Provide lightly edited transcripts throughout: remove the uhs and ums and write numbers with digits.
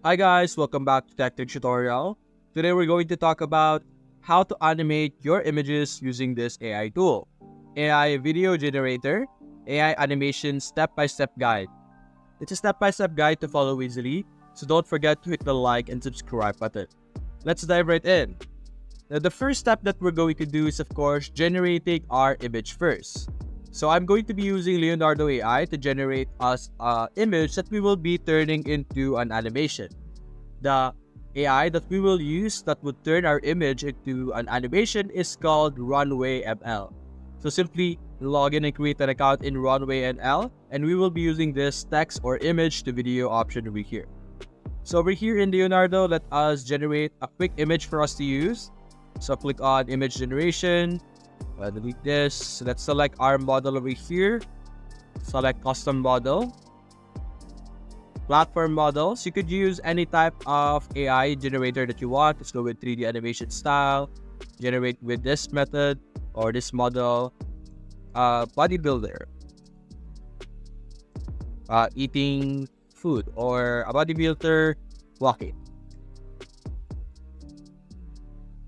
Hi guys, welcome back to Tech Tutorial. Today we're going to talk about how to animate your images using this AI tool. AI Video Generator, AI Animation Step-by-Step Guide. It's a step-by-step guide to follow easily, so don't forget to hit the like and subscribe button. Let's dive right in. Now, the first step that we're going to do is of course generating our image first. So I'm going to be using Leonardo AI to generate us an image that we will be turning into an animation. The AI that we will use that would turn our image into an animation is called Runway ML. So simply log in and create an account in Runway ML, and we will be using this text or image to video option over here. So over here in Leonardo, let us generate a quick image for us to use. So click on image generation, delete this. Let's select our model over here, select custom model. Platform models, you could use any type of AI generator that you want. Let's go with 3D animation style, generate with this method or this model. Bodybuilder, eating food, or a bodybuilder walking.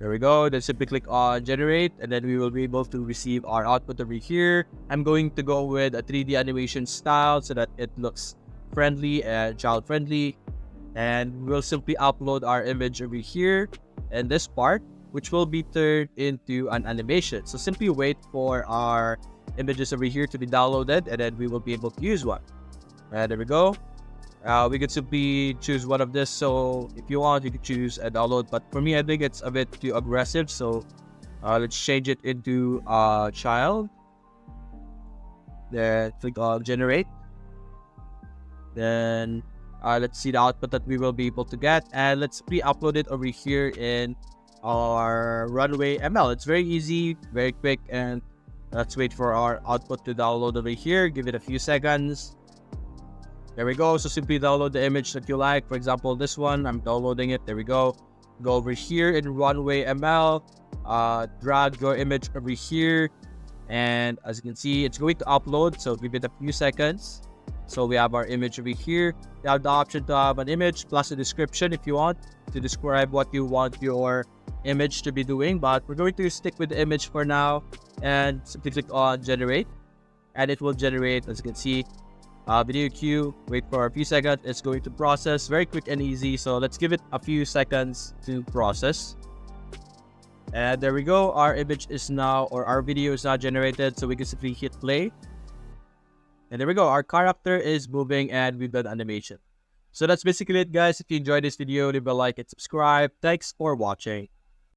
There we go. Then simply click on generate, and then we will be able to receive our output over here. I'm going to go with a 3D animation style so that it looks friendly and child friendly, and we'll simply upload our image over here in this part, which will be turned into an animation. So simply wait for our images over here to be downloaded, and then we will be able to use one. And there we go. We could simply choose one of this. So if you want, you could choose a download, but for me I think it's a bit too aggressive, so let's change it into child. Then click on generate. Then let's see the output that we will be able to get, and let's pre-upload it over here in our Runway ML. It's very easy, very quick, and let's wait for our output to download over here. Give it a few seconds. There we go. So simply download the image that you like. For example, this one, I'm downloading it. There we go. Go over here in Runway ML, drag your image over here, and as you can see, it's going to upload, so give it a few seconds. So we have our image over here. You have the option to have an image plus a description if you want to describe what you want your image to be doing, but we're going to stick with the image for now, and simply click on generate, and it will generate, as you can see, video queue. Wait for a few seconds. It's going to process, very quick and easy. So let's give it a few seconds to process. And there we go. Our image is now, or our video is now generated. So we can simply hit play. And there we go. Our character is moving and we've done animation. So that's basically it, guys. If you enjoyed this video, leave a like and subscribe. Thanks for watching.